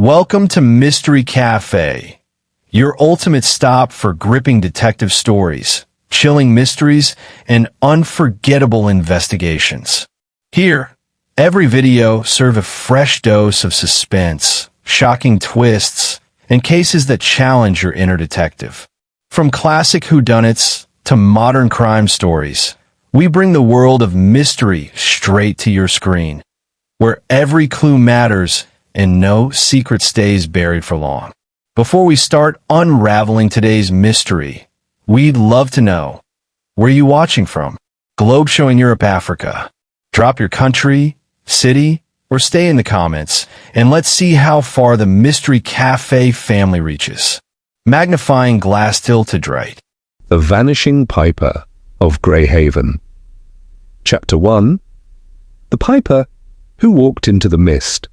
Welcome to Mystery Cafe, your ultimate stop for gripping detective stories, chilling mysteries, and unforgettable investigations. Here, every video serves a fresh dose of suspense, shocking twists, and cases that challenge your inner detective. From classic whodunits to modern crime stories, we bring the world of mystery straight to your screen, where every clue matters and no secret stays buried for long. Before we start unraveling today's mystery, we'd love to know, where are you watching from? Globe showing Europe, Africa. Drop your country, city, or stay in the comments, and let's see how far the Mystery Cafe family reaches. Magnifying glass tilted right. The Vanishing Piper of Greyhaven. Chapter 1. The Piper Who Walked into the Mist.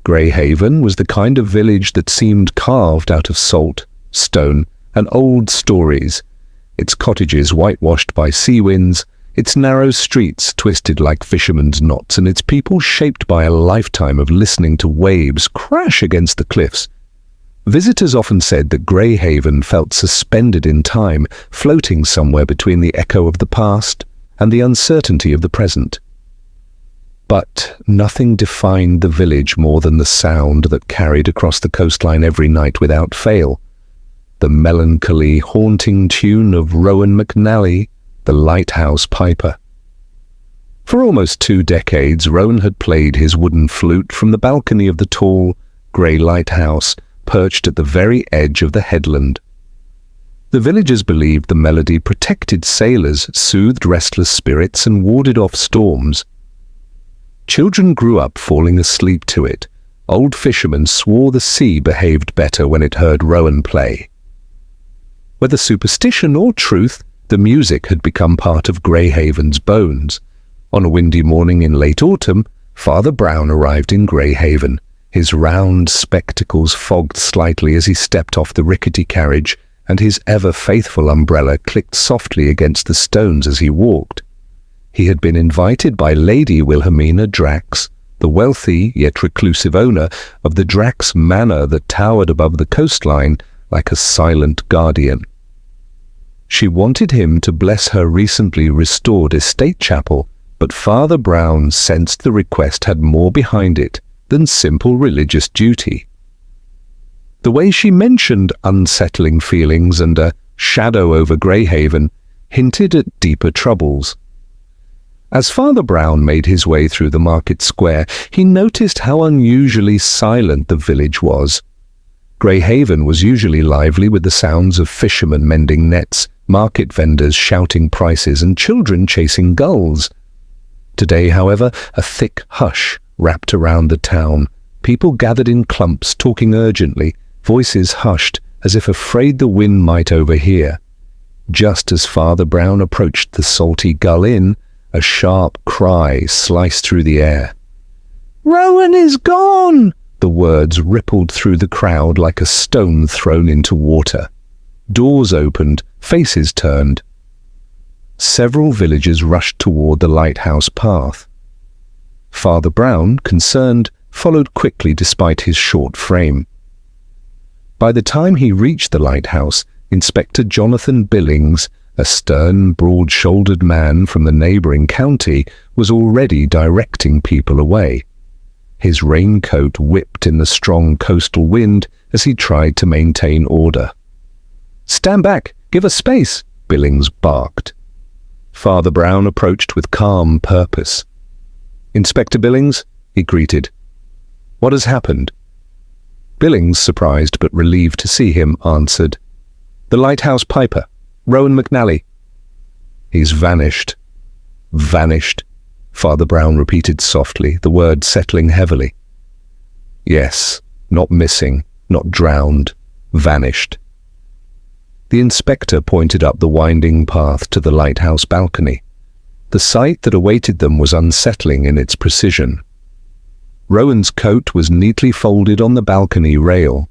Greyhaven was the kind of village that seemed carved out of salt, stone, and old stories, its cottages whitewashed by sea winds, its narrow streets twisted like fishermen's knots, and its people shaped by a lifetime of listening to waves crash against the cliffs. Visitors often said that Greyhaven felt suspended in time, floating somewhere between the echo of the past and the uncertainty of the present. But nothing defined the village more than the sound that carried across the coastline every night without fail. The melancholy, haunting tune of Rowan McNally, the lighthouse piper. For almost 2 decades, Rowan had played his wooden flute from the balcony of the tall, grey lighthouse perched at the very edge of the headland. The villagers believed the melody protected sailors, soothed restless spirits, and warded off storms. Children grew up falling asleep to it. Old fishermen swore the sea behaved better when it heard Rowan play. Whether superstition or truth, the music had become part of Greyhaven's bones. On a windy morning in late autumn, Father Brown arrived in Greyhaven. His round spectacles fogged slightly as he stepped off the rickety carriage, and his ever-faithful umbrella clicked softly against the stones as he walked. He had been invited by Lady Wilhelmina Drax, the wealthy yet reclusive owner of the Drax manor that towered above the coastline like a silent guardian. She wanted him to bless her recently restored estate chapel, but Father Brown sensed the request had more behind it than simple religious duty. The way she mentioned unsettling feelings and a shadow over Greyhaven hinted at deeper troubles. As Father Brown made his way through the market square, he noticed how unusually silent the village was. Greyhaven was usually lively with the sounds of fishermen mending nets, market vendors shouting prices, and children chasing gulls. Today, however, a thick hush wrapped around the town. People gathered in clumps, talking urgently, voices hushed, as if afraid the wind might overhear. Just as Father Brown approached the Salty Gull Inn, a sharp cry sliced through the air. "Rowan is gone!" The words rippled through the crowd like a stone thrown into water. Doors opened, faces turned. Several villagers rushed toward the lighthouse path. Father Brown, concerned, followed quickly despite his short frame. By the time he reached the lighthouse, Inspector Jonathan Billings, a stern, broad-shouldered man from the neighboring county, was already directing people away. His raincoat whipped in the strong coastal wind as he tried to maintain order. "Stand back! Give us space!" Billings barked. Father Brown approached with calm purpose. "Inspector Billings," he greeted. "What has happened?" Billings, surprised but relieved to see him, answered, "The lighthouse piper, Rowan McNally." "He's vanished." "Vanished," Father Brown repeated softly, the word settling heavily. "Yes, not missing, not drowned, vanished." The inspector pointed up the winding path to the lighthouse balcony. The sight that awaited them was unsettling in its precision. Rowan's coat was neatly folded on the balcony rail.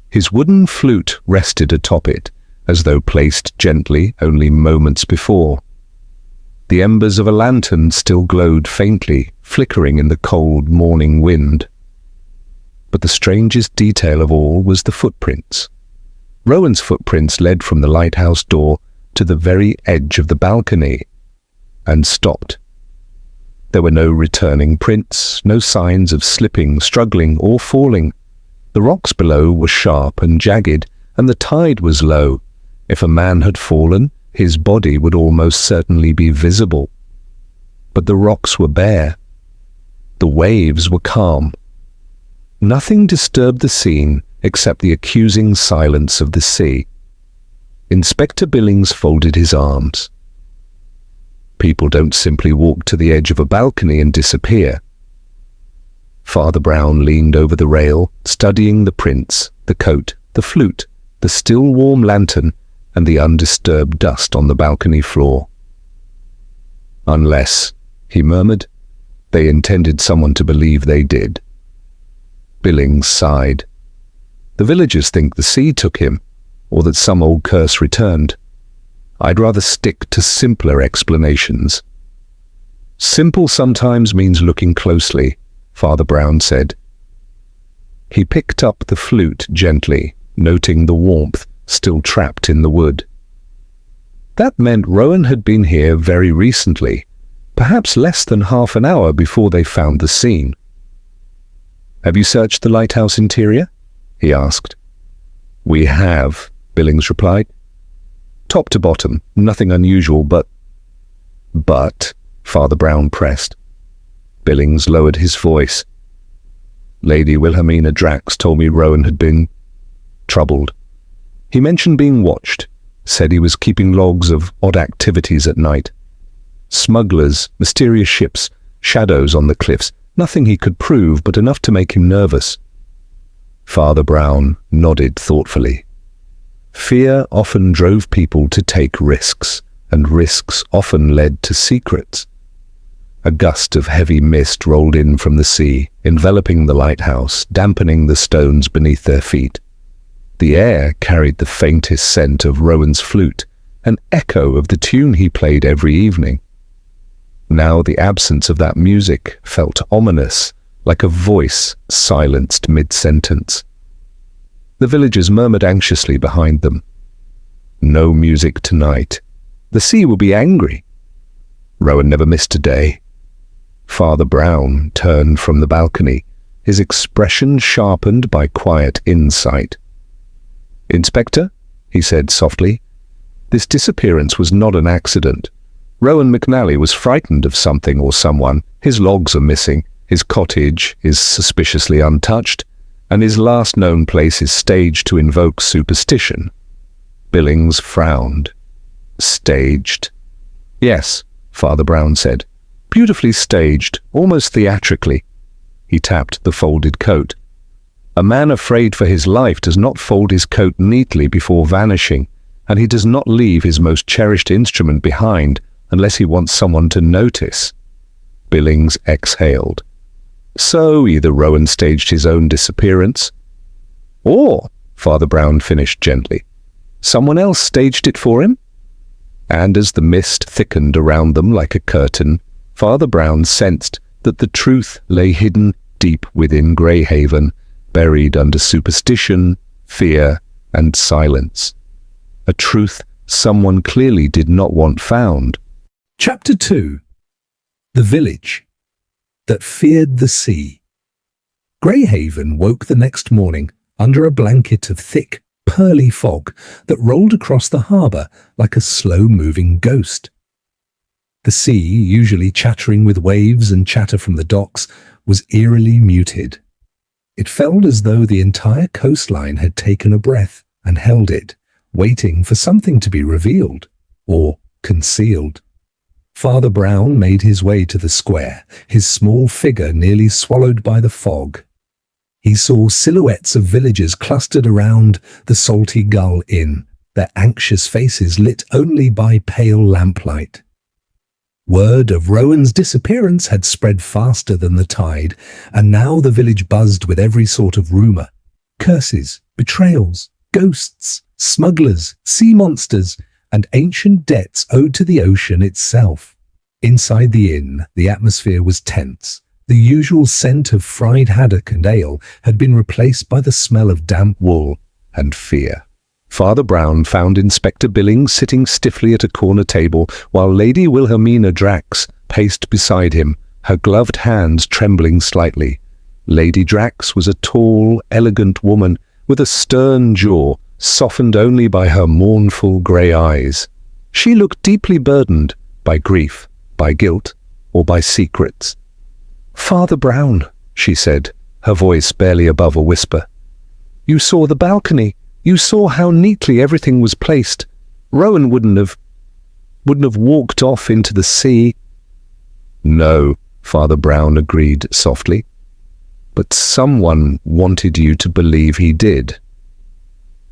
His wooden flute rested atop it, as though placed gently only moments before. The embers of a lantern still glowed faintly, flickering in the cold morning wind. But the strangest detail of all was the footprints. Rowan's footprints led from the lighthouse door to the very edge of the balcony and stopped. There were no returning prints, no signs of slipping, struggling, or falling. The rocks below were sharp and jagged, and the tide was low. If a man had fallen, his body would almost certainly be visible. But the rocks were bare. The waves were calm. Nothing disturbed the scene except the accusing silence of the sea. Inspector Billings folded his arms. People don't simply walk to the edge of a balcony and disappear. Father Brown leaned over the rail, studying the prints, the coat, the flute, the still warm lantern, and the undisturbed dust on the balcony floor. Unless, he murmured, they intended someone to believe they did. Billings sighed. The villagers think the sea took him, or that some old curse returned. I'd rather stick to simpler explanations. Simple sometimes means looking closely, Father Brown said. He picked up the flute gently, noting the warmth still trapped in the wood. That meant Rowan had been here very recently, perhaps less than half an hour before they found the scene. "Have you searched the lighthouse interior?" he asked. "We have," Billings replied. "Top to bottom, nothing unusual, but..." "But," Father Brown pressed. Billings lowered his voice. "Lady Wilhelmina Drax told me Rowan had been troubled. He mentioned being watched, said he was keeping logs of odd activities at night. Smugglers, mysterious ships, shadows on the cliffs, nothing he could prove, but enough to make him nervous." Father Brown nodded thoughtfully. Fear often drove people to take risks, and risks often led to secrets. A gust of heavy mist rolled in from the sea, enveloping the lighthouse, dampening the stones beneath their feet. The air carried the faintest scent of Rowan's flute, an echo of the tune he played every evening. Now the absence of that music felt ominous, like a voice silenced mid-sentence. The villagers murmured anxiously behind them. "No music tonight. The sea will be angry." Rowan never missed a day. Father Brown turned from the balcony, his expression sharpened by quiet insight. "Inspector," he said softly, "this disappearance was not an accident. Rowan McNally was frightened of something or someone. His logs are missing, his cottage is suspiciously untouched, and his last known place is staged to invoke superstition." Billings frowned. "Staged?" "Yes," Father Brown said. "Beautifully staged, almost theatrically." He tapped the folded coat. "A man afraid for his life does not fold his coat neatly before vanishing, and he does not leave his most cherished instrument behind unless he wants someone to notice." Billings exhaled. "So either Rowan staged his own disappearance, or," Father Brown finished gently, "someone else staged it for him." And as the mist thickened around them like a curtain, Father Brown sensed that the truth lay hidden deep within Greyhaven, buried under superstition, fear, and silence. A truth someone clearly did not want found. Chapter 2. The Village That Feared the Sea. Greyhaven woke the next morning under a blanket of thick, pearly fog that rolled across the harbour like a slow-moving ghost. The sea, usually chattering with waves and chatter from the docks, was eerily muted. It felt as though the entire coastline had taken a breath and held it, waiting for something to be revealed or concealed. Father Brown made his way to the square, his small figure nearly swallowed by the fog. He saw silhouettes of villagers clustered around the Salty Gull Inn, their anxious faces lit only by pale lamplight. Word of Rowan's disappearance had spread faster than the tide, and now the village buzzed with every sort of rumour. Curses, betrayals, ghosts, smugglers, sea monsters, and ancient debts owed to the ocean itself. Inside the inn, the atmosphere was tense, The usual scent of fried haddock and ale had been replaced by the smell of damp wool and fear. Father Brown found Inspector Billings sitting stiffly at a corner table while Lady Wilhelmina Drax paced beside him, her gloved hands trembling slightly. Lady Drax was a tall, elegant woman with a stern jaw, softened only by her mournful grey eyes. She looked deeply burdened by grief, by guilt, or by secrets. "Father Brown," she said, her voice barely above a whisper. "You saw the balcony. You saw how neatly everything was placed. Rowan wouldn't have walked off into the sea." "No," Father Brown agreed softly. "But someone wanted you to believe he did."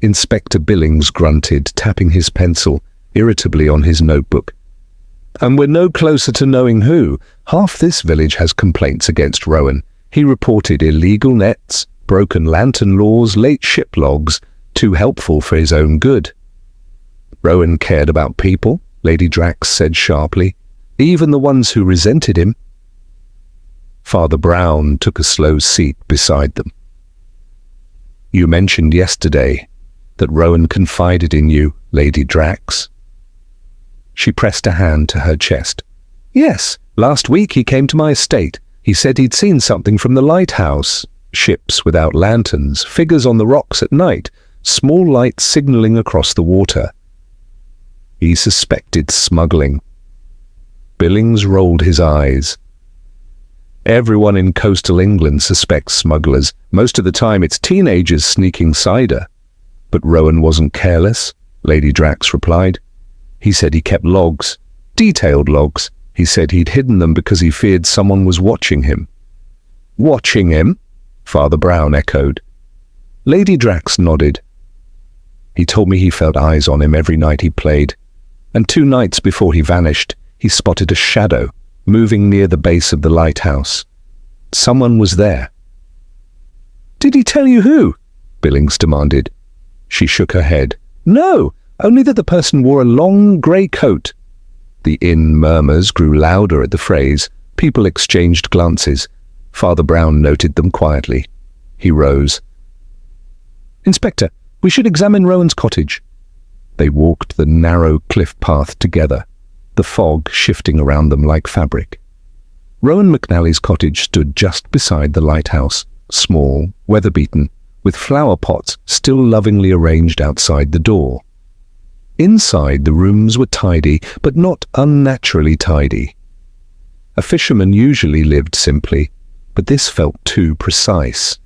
Inspector Billings grunted, tapping his pencil irritably on his notebook. "And we're no closer to knowing who. Half this village has complaints against Rowan. He reported illegal nets, broken lantern laws, late ship logs, too helpful for his own good." "Rowan cared about people," Lady Drax said sharply, "even the ones who resented him." Father Brown took a slow seat beside them. "You mentioned yesterday that Rowan confided in you, Lady Drax." She pressed a hand to her chest. "Yes, last week he came to my estate. He said he'd seen something from the lighthouse. Ships without lanterns, figures on the rocks at night, small lights signalling across the water. He suspected smuggling." Billings rolled his eyes. "Everyone in coastal England suspects smugglers. Most of the time it's teenagers sneaking cider." "But Rowan wasn't careless," Lady Drax replied. "He said he kept logs, detailed logs. He said he'd hidden them because he feared someone was watching him." "Watching him?" Father Brown echoed. Lady Drax nodded. "He told me he felt eyes on him every night he played, and 2 nights before he vanished, he spotted a shadow moving near the base of the lighthouse. Someone was there." "Did he tell you who?" Billings demanded. She shook her head. "No, only that the person wore a long grey coat." The inn murmurs grew louder at the phrase. People exchanged glances. Father Brown noted them quietly. He rose. "Inspector, we should examine Rowan's cottage." They walked the narrow cliff path together, the fog shifting around them like fabric. Rowan McNally's cottage stood just beside the lighthouse, small, weather-beaten, with flower pots still lovingly arranged outside the door. Inside, the rooms were tidy, but not unnaturally tidy. A fisherman usually lived simply, but this felt too precise.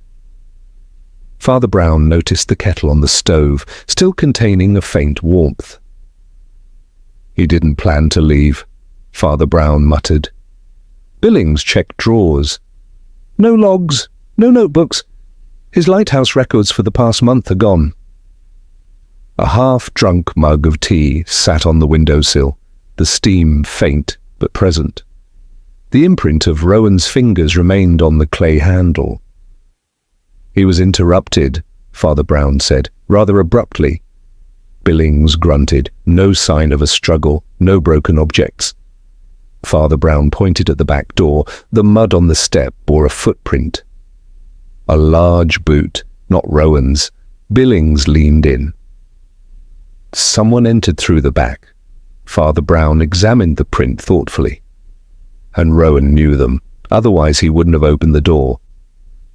Father Brown noticed the kettle on the stove, still containing a faint warmth. "He didn't plan to leave," Father Brown muttered. Billings checked drawers. "No logs, no notebooks. His lighthouse records for the past month are gone." A half-drunk mug of tea sat on the windowsill, the steam faint but present. The imprint of Rowan's fingers remained on the clay handle. "He was interrupted," Father Brown said, rather abruptly. Billings grunted. No sign of a struggle, no broken objects. Father Brown pointed at the back door. The mud on the step bore a footprint. A large boot, not Rowan's. Billings leaned in. Someone entered through the back. Father Brown examined the print thoughtfully. And Rowan knew them, otherwise he wouldn't have opened the door.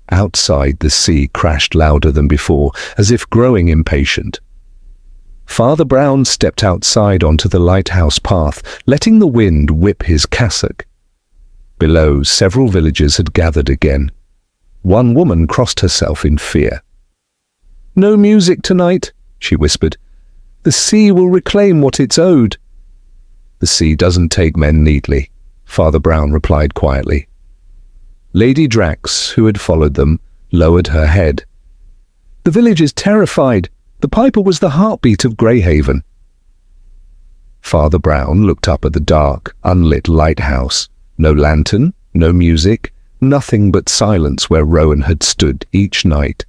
Outside, the sea crashed louder than before, as if growing impatient. Father Brown stepped outside onto the lighthouse path, letting the wind whip his cassock. Below, several villagers had gathered again. One woman crossed herself in fear. "No music tonight," she whispered. "The sea will reclaim what it's owed." "The sea doesn't take men neatly," Father Brown replied quietly. Lady Drax, who had followed them, lowered her head. "The village is terrified. The Piper was the heartbeat of Greyhaven." Father Brown looked up at the dark, unlit lighthouse. No lantern, no music, nothing but silence where Rowan had stood each night.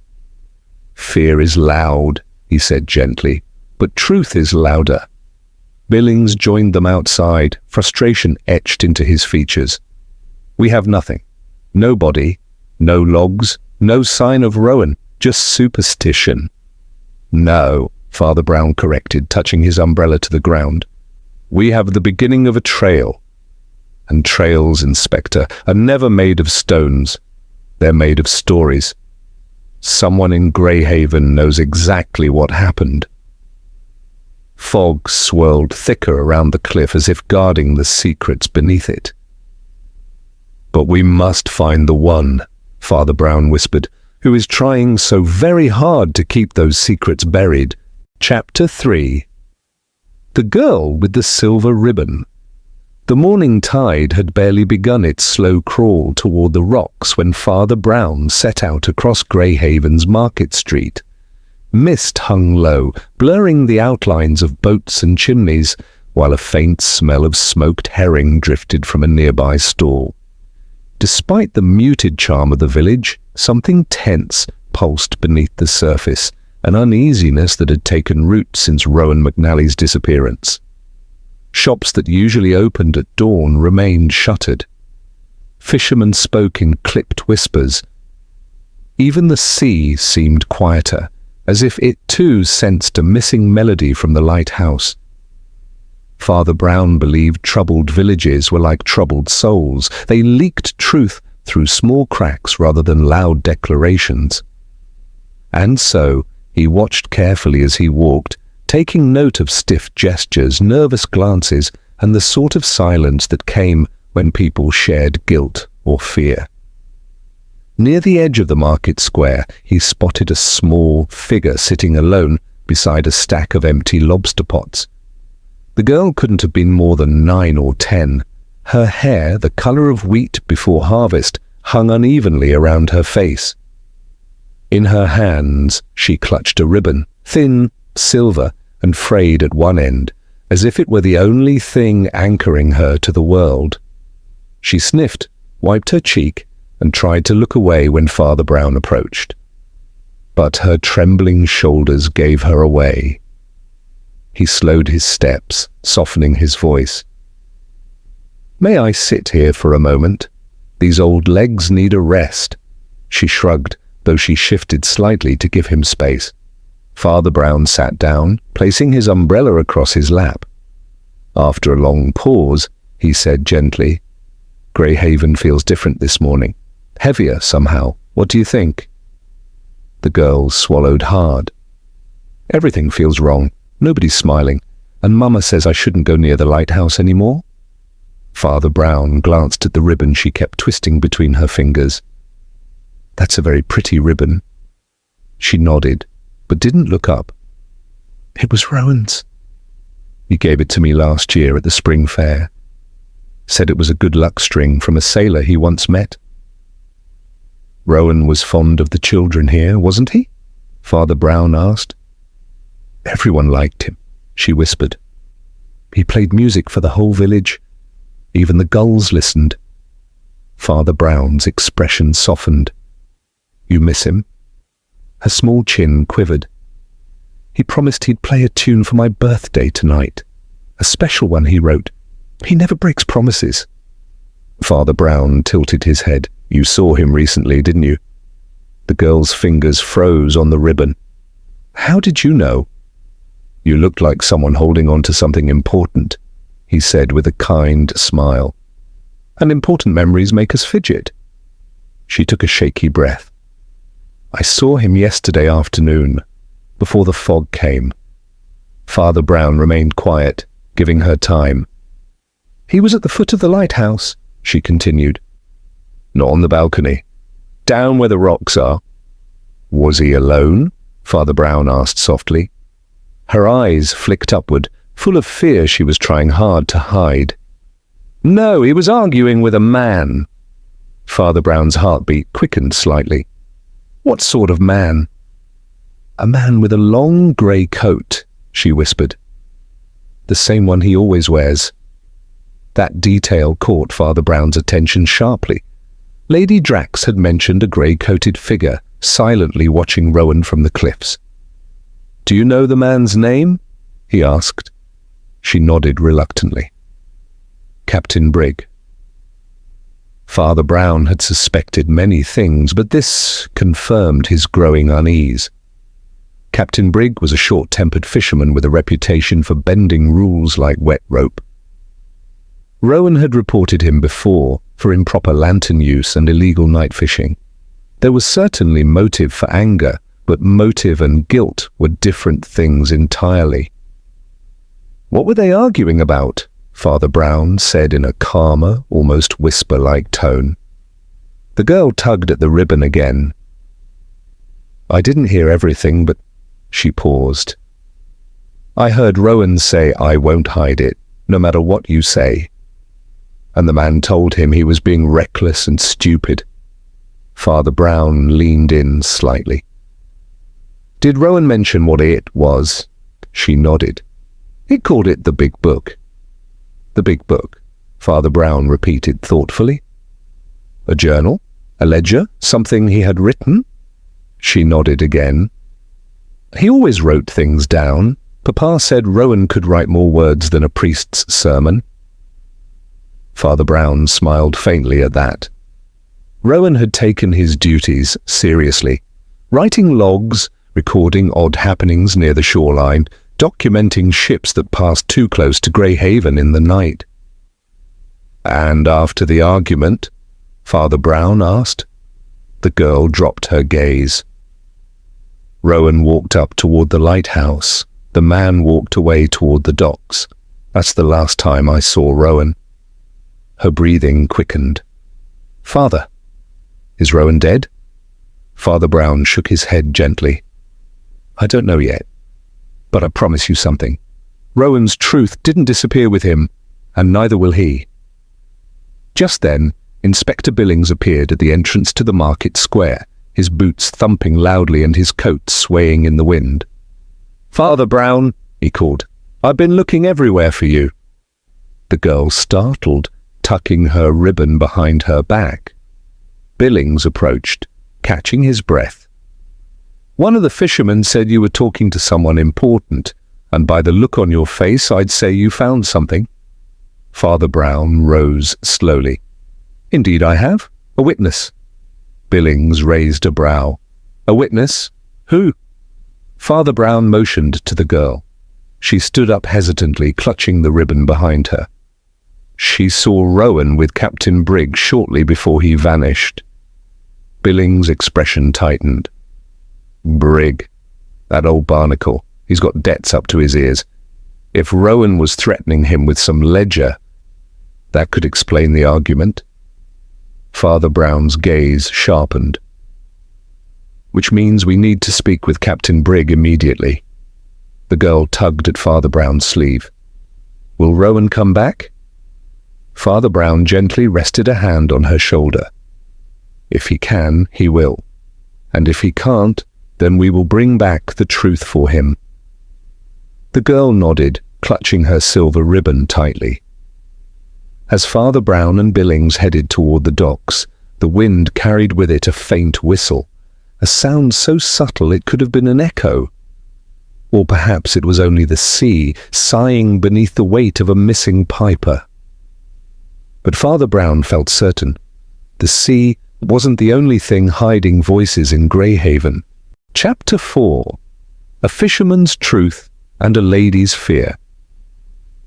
"Fear is loud," he said gently, "but truth is louder." Billings joined them outside, frustration etched into his features. "We have nothing. No body, no logs, no sign of Rowan, just superstition. No, Father Brown corrected, touching his umbrella to the ground. We have the beginning of a trail. And trails, Inspector, are never made of stones. They're made of stories. Someone in Greyhaven knows exactly what happened. Fog swirled thicker around the cliff as if guarding the secrets beneath it. But we must find the one, Father Brown whispered, who is trying so very hard to keep those secrets buried. Chapter 3. The Girl with the Silver Ribbon. The morning tide had barely begun its slow crawl toward the rocks when Father Brown set out across Greyhaven's Market Street. Mist hung low, blurring the outlines of boats and chimneys, while a faint smell of smoked herring drifted from a nearby stall. Despite the muted charm of the village, something tense pulsed beneath the surface, an uneasiness that had taken root since Rowan McNally's disappearance. Shops that usually opened at dawn remained shuttered. Fishermen spoke in clipped whispers. Even the sea seemed quieter, as if it too sensed a missing melody from the lighthouse. Father Brown believed troubled villages were like troubled souls. They leaked truth through small cracks rather than loud declarations. And so he watched carefully as he walked, taking note of stiff gestures, nervous glances, and the sort of silence that came when people shared guilt or fear. Near the edge of the market square, he spotted a small figure sitting alone beside a stack of empty lobster pots. The girl couldn't have been more than 9 or 10. Her hair, the color of wheat before harvest, hung unevenly around her face. In her hands, she clutched a ribbon, thin, silver, and frayed at one end, as if it were the only thing anchoring her to the world. She sniffed, wiped her cheek, and tried to look away when Father Brown approached. But her trembling shoulders gave her away. He slowed his steps, softening his voice. "May I sit here for a moment? These old legs need a rest." She shrugged, though she shifted slightly to give him space. Father Brown sat down, placing his umbrella across his lap. After a long pause, he said gently, "Greyhaven feels different this morning. Heavier somehow. What do you think?" The girl swallowed hard. "Everything feels wrong. Nobody's smiling, and Mama says I shouldn't go near the lighthouse anymore." Father Brown glanced at the ribbon she kept twisting between her fingers. "That's a very pretty ribbon." She nodded, but didn't look up. "It was Rowan's. He gave it to me last year at the spring fair. Said it was a good luck string from a sailor he once met." "Rowan was fond of the children here, wasn't he?" Father Brown asked. "Everyone liked him," she whispered. "He played music for the whole village. Even the gulls listened." Father Brown's expression softened. "You miss him?" Her small chin quivered. "He promised he'd play a tune for my birthday tonight. A special one he wrote. He never breaks promises." Father Brown tilted his head. "You saw him recently, didn't you?" The girl's fingers froze on the ribbon. "How did you know?" "You looked like someone holding on to something important," he said with a kind smile. "And important memories make us fidget." She took a shaky breath. "I saw him yesterday afternoon, before the fog came." Father Brown remained quiet, giving her time. "He was at the foot of the lighthouse," she continued. "Not on the balcony. Down where the rocks are." "Was he alone?" Father Brown asked softly. Her eyes flicked upward, full of fear she was trying hard to hide. "No, he was arguing with a man." Father Brown's heartbeat quickened slightly. "What sort of man?" "A man with a long grey coat," she whispered. "The same one he always wears." That detail caught Father Brown's attention sharply. Lady Drax had mentioned a grey-coated figure, silently watching Rowan from the cliffs. "Do you know the man's name?" he asked. She nodded reluctantly. "Captain Brigg." Father Brown had suspected many things, but this confirmed his growing unease. Captain Brigg was a short-tempered fisherman with a reputation for bending rules like wet rope. Rowan had reported him before for improper lantern use and illegal night fishing. There was certainly motive for anger, but motive and guilt were different things entirely. "What were they arguing about?" Father Brown said in a calmer, almost whisper-like tone. The girl tugged at the ribbon again. "I didn't hear everything, but..." She paused. "I heard Rowan say, 'I won't hide it, no matter what you say.' And the man told him he was being reckless and stupid." Father Brown leaned in slightly. "Did Rowan mention what it was?" She nodded. "He called it the Big Book." "The Big Book," Father Brown repeated thoughtfully. "A journal? A ledger? Something he had written?" She nodded again. "He always wrote things down. Papa said Rowan could write more words than a priest's sermon." Father Brown smiled faintly at that. Rowan had taken his duties seriously, writing logs, recording odd happenings near the shoreline, documenting ships that passed too close to Greyhaven in the night. "And after the argument?" Father Brown asked. The girl dropped her gaze. Rowan walked up toward the lighthouse. The man walked away toward the docks. "That's the last time I saw Rowan." Her breathing quickened. "Father, is Rowan dead?" Father Brown shook his head gently. "I don't know yet, but I promise you something. Rowan's truth didn't disappear with him, and neither will he." Just then, Inspector Billings appeared at the entrance to the market square, his boots thumping loudly and his coat swaying in the wind. "Father Brown," he called, "I've been looking everywhere for you." The girl startled, tucking her ribbon behind her back. Billings approached, catching his breath. "One of the fishermen said you were talking to someone important, and by the look on your face, I'd say you found something." Father Brown rose slowly. "Indeed I have. A witness." Billings raised a brow. "A witness? Who?" Father Brown motioned to the girl. She stood up hesitantly, clutching the ribbon behind her. "She saw Rowan with Captain Brigg shortly before he vanished." Billings' expression tightened. "Brigg, that old barnacle, he's got debts up to his ears. If Rowan was threatening him with some ledger, that could explain the argument." Father Brown's gaze sharpened. "Which means we need to speak with Captain Brigg immediately." The girl tugged at Father Brown's sleeve. "Will Rowan come back?" Father Brown gently rested a hand on her shoulder. "If he can, he will. And if he can't, then we will bring back the truth for him." The girl nodded, clutching her silver ribbon tightly. As Father Brown and Billings headed toward the docks, the wind carried with it a faint whistle, a sound so subtle it could have been an echo. Or perhaps it was only the sea sighing beneath the weight of a missing piper. But Father Brown felt certain. The sea wasn't the only thing hiding voices in Greyhaven. Chapter 4. A Fisherman's Truth and a Lady's Fear.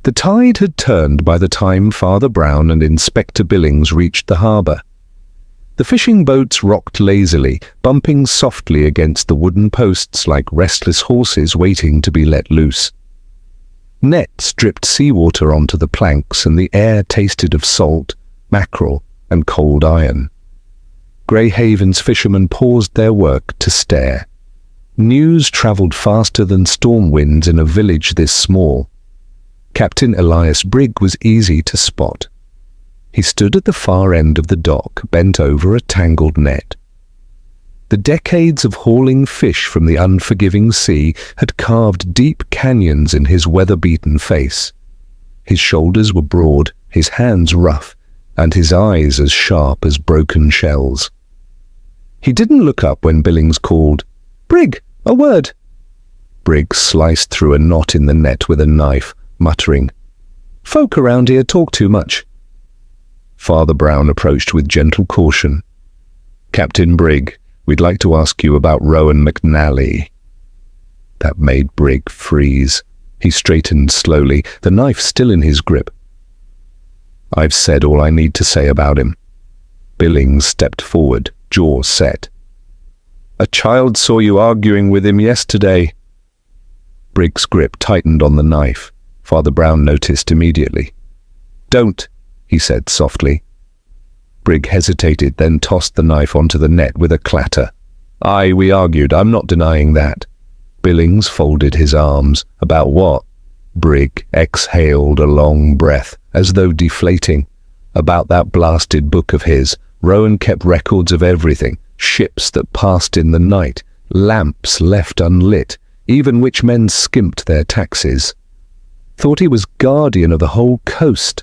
The tide had turned by the time Father Brown and Inspector Billings reached the harbour. The fishing boats rocked lazily, bumping softly against the wooden posts like restless horses waiting to be let loose. Nets dripped seawater onto the planks, and the air tasted of salt, mackerel, and cold iron. Greyhaven's fishermen paused their work to stare. News travelled faster than storm winds in a village this small. Captain Elias Brigg was easy to spot. He stood at the far end of the dock, bent over a tangled net. The decades of hauling fish from the unforgiving sea had carved deep canyons in his weather-beaten face. His shoulders were broad, his hands rough, and his eyes as sharp as broken shells. He didn't look up when Billings called, "Brigg, a word!" Brigg sliced through a knot in the net with a knife, muttering, "Folk around here talk too much." Father Brown approached with gentle caution. "Captain Brigg, we'd like to ask you about Rowan McNally." That made Brigg freeze. He straightened slowly, the knife still in his grip. "I've said all I need to say about him." Billings stepped forward, jaw set. "A child saw you arguing with him yesterday." Brigg's grip tightened on the knife. Father Brown noticed immediately. "Don't," he said softly. Brigg hesitated, then tossed the knife onto the net with a clatter. "Aye, we argued. I'm not denying that." Billings folded his arms. "About what?" Brigg exhaled a long breath, as though deflating. "About that blasted book of his. Rowan kept records of everything. Ships that passed in the night. Lamps left unlit. Even which men skimped their taxes. Thought he was guardian of the whole coast."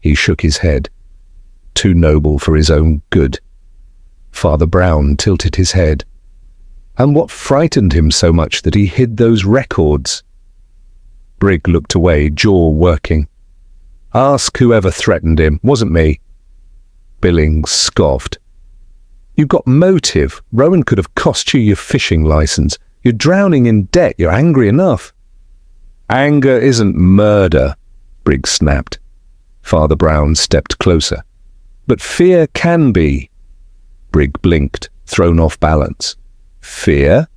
He shook his head. "Too noble for his own good." Father Brown tilted his head. "And what frightened him so much that he hid those records?" Brigg looked away, jaw working. "Ask whoever threatened him. Wasn't me." Billings scoffed. "You've got motive. Rowan could have cost you your fishing license. You're drowning in debt. You're angry enough." "Anger isn't murder," Brigg snapped. Father Brown stepped closer. "But fear can be." Brigg blinked, thrown off balance. "Fear?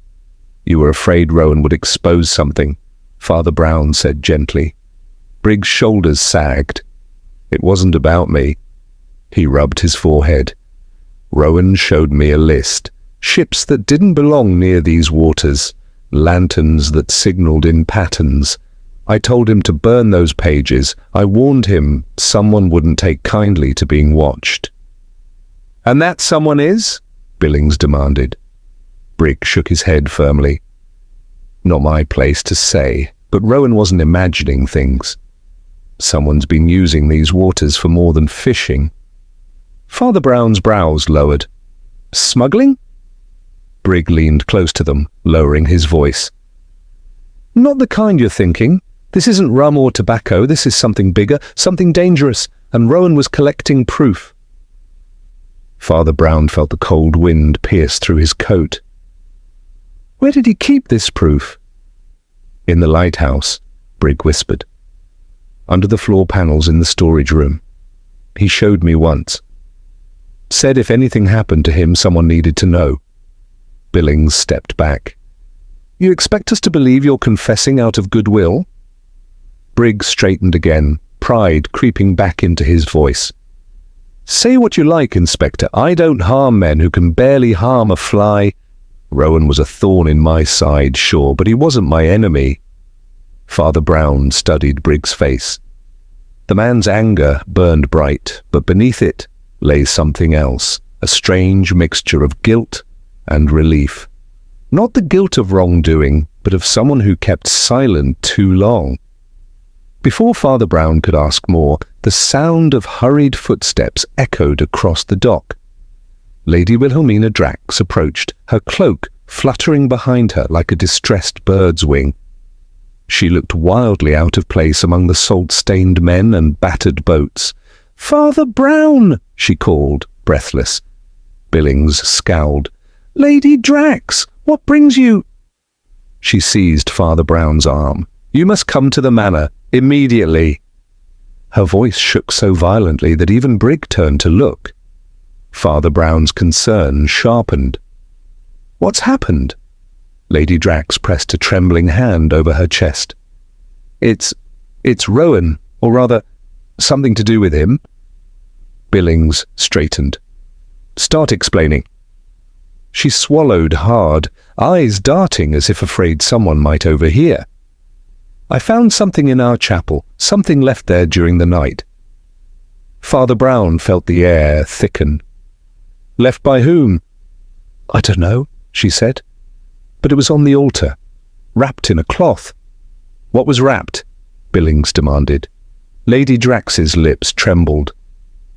You were afraid Rowan would expose something," Father Brown said gently. Brigg's shoulders sagged. "It wasn't about me." He rubbed his forehead. "Rowan showed me a list. Ships that didn't belong near these waters. Lanterns that signaled in patterns. I told him to burn those pages. I warned him someone wouldn't take kindly to being watched." "And that someone is?" Billings demanded. Brigg shook his head firmly. "Not my place to say, but Rowan wasn't imagining things. Someone's been using these waters for more than fishing." Father Brown's brows lowered. "Smuggling?" Brigg leaned close to them, lowering his voice. "Not the kind you're thinking. This isn't rum or tobacco. This is something bigger, something dangerous, and Rowan was collecting proof." Father Brown felt the cold wind pierce through his coat. "Where did he keep this proof?" "In the lighthouse," Brigg whispered. "Under the floor panels in the storage room. He showed me once. Said if anything happened to him, someone needed to know." Billings stepped back. "You expect us to believe you're confessing out of goodwill?" Brigg straightened again, pride creeping back into his voice. "Say what you like, Inspector. I don't harm men who can barely harm a fly. Rowan was a thorn in my side, sure, but he wasn't my enemy." Father Brown studied Brigg's face. The man's anger burned bright, but beneath it lay something else, a strange mixture of guilt and relief. Not the guilt of wrongdoing, but of someone who kept silent too long. Before Father Brown could ask more, the sound of hurried footsteps echoed across the dock. Lady Wilhelmina Drax approached, her cloak fluttering behind her like a distressed bird's wing. She looked wildly out of place among the salt-stained men and battered boats. "Father Brown!" she called, breathless. Billings scowled. "Lady Drax, what brings you—" She seized Father Brown's arm. "You must come to the manor, immediately." Her voice shook so violently that even Brigg turned to look. Father Brown's concern sharpened. "What's happened?" Lady Drax pressed a trembling hand over her chest. It's Rowan, or rather, something to do with him." Billings straightened. "Start explaining." She swallowed hard, eyes darting as if afraid someone might overhear. "I found something in our chapel, something left there during the night." Father Brown felt the air thicken. "Left by whom?" "I don't know," she said. "But it was on the altar, wrapped in a cloth." "What was wrapped?" Billings demanded. Lady Drax's lips trembled.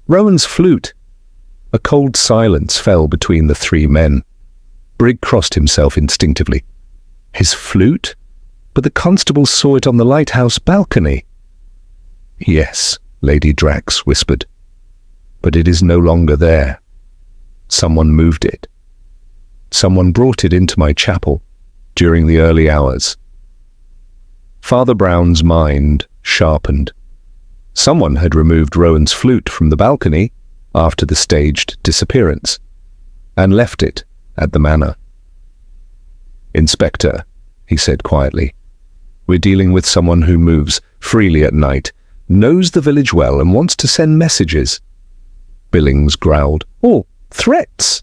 "Rowan's flute." A cold silence fell between the three men. Brigg crossed himself instinctively. His flute? But the constable saw it on the lighthouse balcony. "Yes," Lady Drax whispered. but it is no longer there. Someone moved it. Someone brought it into my chapel during the early hours. Father Brown's mind sharpened. Someone had removed Rowan's flute from the balcony after the staged disappearance and left it at the manor. "Inspector," he said quietly, "we're dealing with someone who moves freely at night, knows the village well, and wants to send messages." Billings growled, "Oh, threats!"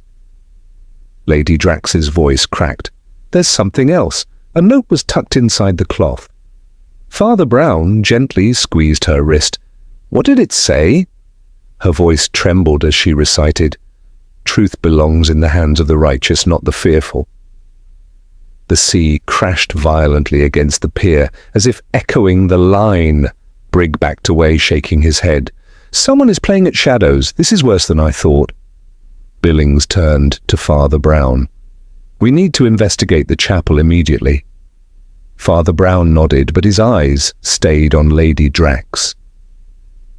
Lady Drax's voice cracked. "There's something else." A note was tucked inside the cloth. Father Brown gently squeezed her wrist. "What did it say?" Her voice trembled as she recited, "Truth belongs in the hands of the righteous, not the fearful." The sea crashed violently against the pier, as if echoing the line. Brigg backed away, shaking his head. "Someone is playing at shadows. This is worse than I thought." Billings turned to Father Brown. "We need to investigate the chapel immediately." Father Brown nodded, but his eyes stayed on Lady Drax.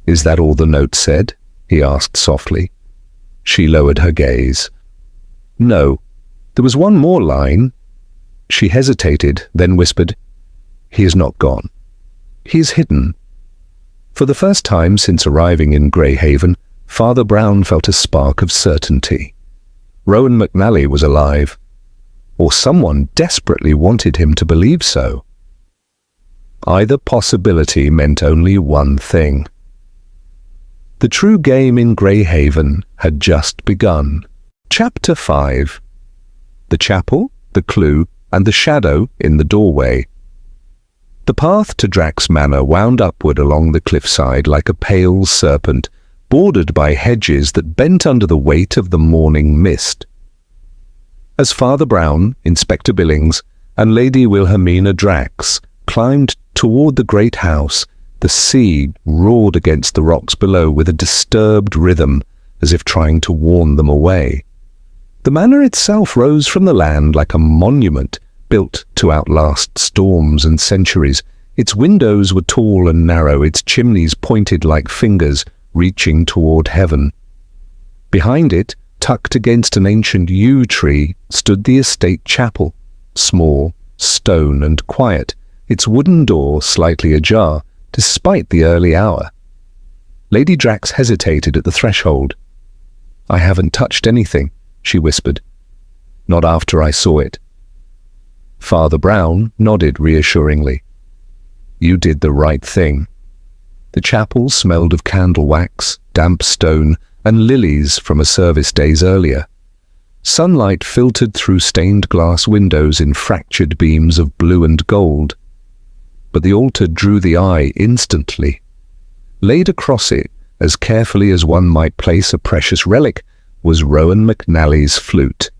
"Is that all the note said?" he asked softly. She lowered her gaze. "No, there was one more line." She hesitated, then whispered, "He is not gone. He is hidden." For the first time since arriving in Greyhaven, Father Brown felt a spark of certainty. Rowan McNally was alive, or someone desperately wanted him to believe so. Either possibility meant only one thing. The true game in Greyhaven had just begun. Chapter 5. The Chapel, the Clue, and the Shadow in the Doorway. The path to Drax Manor wound upward along the cliffside like a pale serpent, bordered by hedges that bent under the weight of the morning mist. As Father Brown, Inspector Billings, and Lady Wilhelmina Drax climbed toward the great house, the sea roared against the rocks below with a disturbed rhythm, as if trying to warn them away. The manor itself rose from the land like a monument built to outlast storms and centuries. Its windows were tall and narrow, its chimneys pointed like fingers reaching toward heaven. Behind it, tucked against an ancient yew tree, stood the estate chapel, small, stone and quiet, its wooden door slightly ajar, despite the early hour. Lady Drax hesitated at the threshold. "I haven't touched anything," she whispered. "Not after I saw it." Father Brown nodded reassuringly. "You did the right thing." The chapel smelled of candle wax, damp stone, and lilies from a service days earlier. Sunlight filtered through stained glass windows in fractured beams of blue and gold. But the altar drew the eye instantly. Laid across it, as carefully as one might place a precious relic, was Rowan McNally's flute.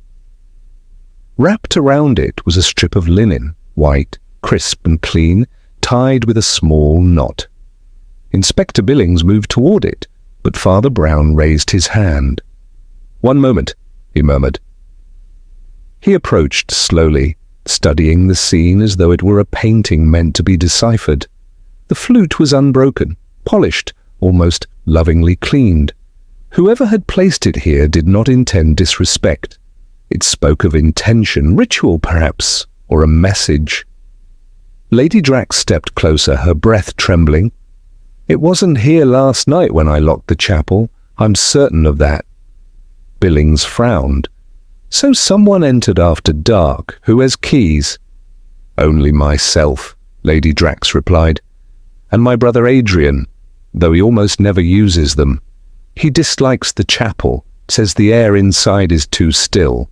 Wrapped around it was a strip of linen, white, crisp and clean, tied with a small knot. Inspector Billings moved toward it, but Father Brown raised his hand. "One moment," he murmured. He approached slowly, studying the scene as though it were a painting meant to be deciphered. The flute was unbroken, polished, almost lovingly cleaned. Whoever had placed it here did not intend disrespect. It spoke of intention, ritual perhaps, or a message. Lady Drax stepped closer, her breath trembling. "It wasn't here last night when I locked the chapel. I'm certain of that." Billings frowned. "So someone entered after dark. Who has keys?" "Only myself," Lady Drax replied. "And my brother Adrian, though he almost never uses them. He dislikes the chapel, says the air inside is too still."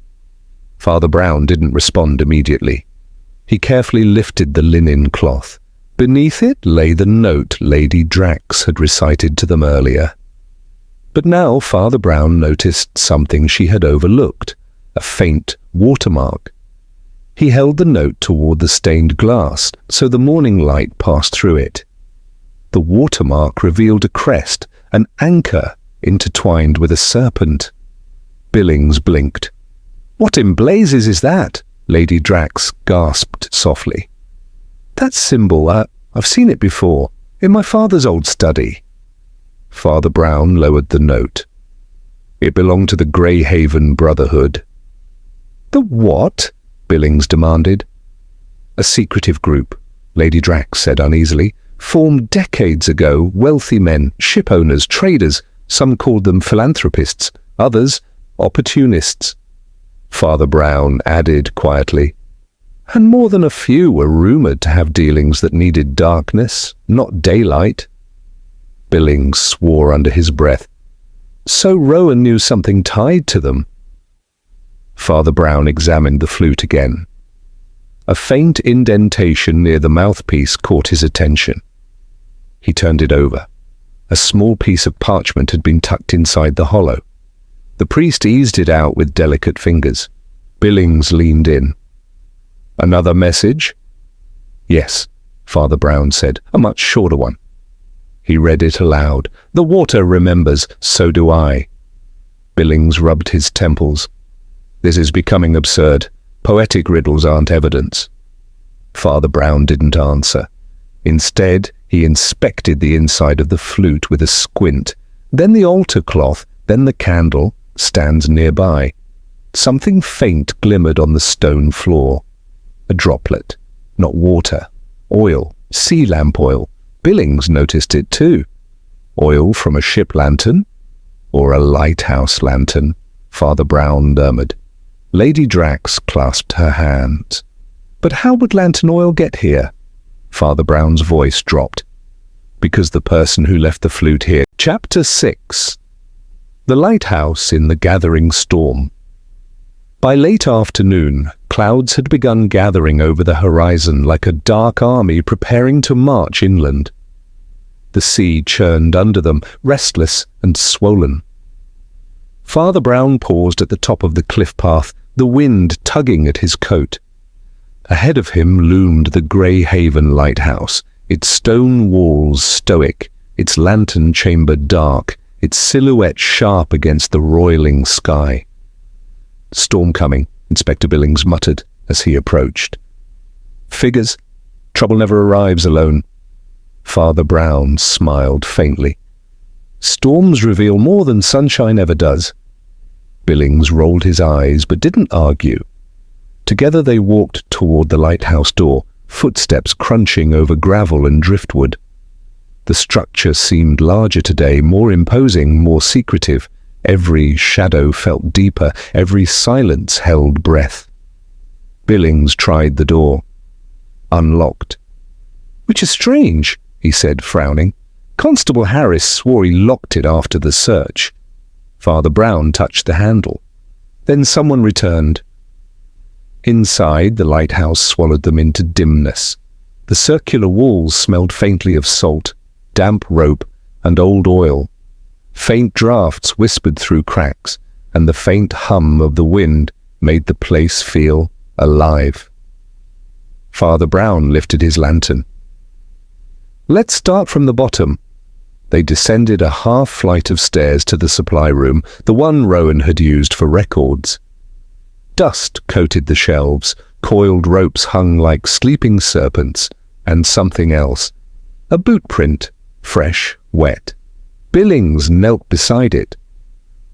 Father Brown didn't respond immediately. He carefully lifted the linen cloth. Beneath it lay the note Lady Drax had recited to them earlier. But now Father Brown noticed something she had overlooked, a faint watermark. He held the note toward the stained glass, so the morning light passed through it. The watermark revealed a crest, an anchor intertwined with a serpent. Billings blinked. "What in blazes is that?" Lady Drax gasped softly. "That symbol, I've seen it before, in my father's old study." Father Brown lowered the note. It belonged to the Greyhaven Brotherhood. The what? Billings demanded. A secretive group, Lady Drax said uneasily, formed decades ago. Wealthy men, ship owners, traders, some called them philanthropists, others opportunists. Father Brown added quietly, and more than a few were rumored to have dealings that needed darkness, not daylight. Billings swore under his breath. So Rowan knew something tied to them. Father Brown examined the flute again. A faint indentation near the mouthpiece caught his attention. He turned it over. A small piece of parchment had been tucked inside the hollow. The priest eased it out with delicate fingers. Billings leaned in. Another message? Yes, Father Brown said, a much shorter one. He read it aloud. The water remembers, so do I. Billings rubbed his temples. This is becoming absurd. Poetic riddles aren't evidence. Father Brown didn't answer. Instead, he inspected the inside of the flute with a squint, then the altar cloth, then the candle, stands nearby. Something faint glimmered on the stone floor. A droplet, not water. Oil, sea lamp oil. Billings noticed it too. Oil from a ship lantern? Or a lighthouse lantern? Father Brown murmured. Lady Drax clasped her hands. But how would lantern oil get here? Father Brown's voice dropped. Because the person who left the flute here. Chapter 6. The lighthouse in the gathering storm. By late afternoon, clouds had begun gathering over the horizon like a dark army preparing to march inland. The sea churned under them, restless and swollen. Father Brown paused at the top of the cliff path, the wind tugging at his coat. Ahead of him loomed the Greyhaven lighthouse, its stone walls stoic, its lantern chamber dark, its silhouette sharp against the roiling sky. Storm coming, Inspector Billings muttered as he approached. Figures. Trouble never arrives alone. Father Brown smiled faintly. Storms reveal more than sunshine ever does. Billings rolled his eyes but didn't argue. Together they walked toward the lighthouse door, footsteps crunching over gravel and driftwood. The structure seemed larger today, more imposing, more secretive. Every shadow felt deeper, every silence held breath. Billings tried the door. Unlocked. Which is strange, he said, frowning. Constable Harris swore he locked it after the search. Father Brown touched the handle. Then someone returned. Inside, the lighthouse swallowed them into dimness. The circular walls smelled faintly of salt, damp rope, and old oil. Faint draughts whispered through cracks, and the faint hum of the wind made the place feel alive. Father Brown lifted his lantern. Let's start from the bottom. They descended a half flight of stairs to the supply room, the one Rowan had used for records. Dust coated the shelves, coiled ropes hung like sleeping serpents, and something else. A boot print, fresh, wet. Billings knelt beside it.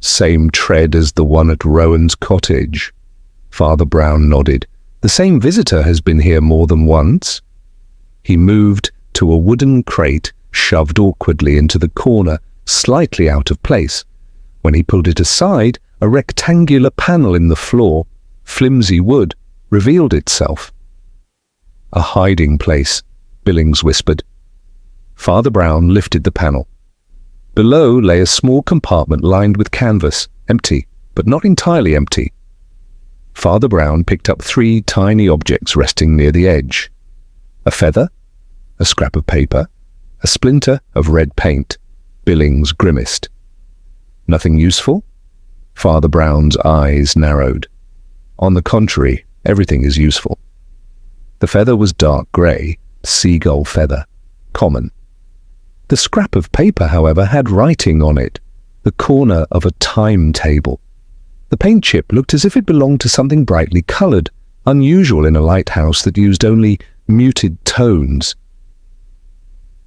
Same tread as the one at Rowan's cottage. Father Brown nodded. The same visitor has been here more than once. He moved to a wooden crate shoved awkwardly into the corner, slightly out of place. When he pulled it aside, a rectangular panel in the floor, flimsy wood, revealed itself. A hiding place, Billings whispered. Father Brown lifted the panel. Below lay a small compartment lined with canvas, empty, but not entirely empty. Father Brown picked up 3 tiny objects resting near the edge. A feather, a scrap of paper, a splinter of red paint. Billings grimaced. Nothing useful? Father Brown's eyes narrowed. On the contrary, everything is useful. The feather was dark grey, seagull feather, common. The scrap of paper, however, had writing on it, the corner of a timetable. The paint chip looked as if it belonged to something brightly coloured, unusual in a lighthouse that used only muted tones.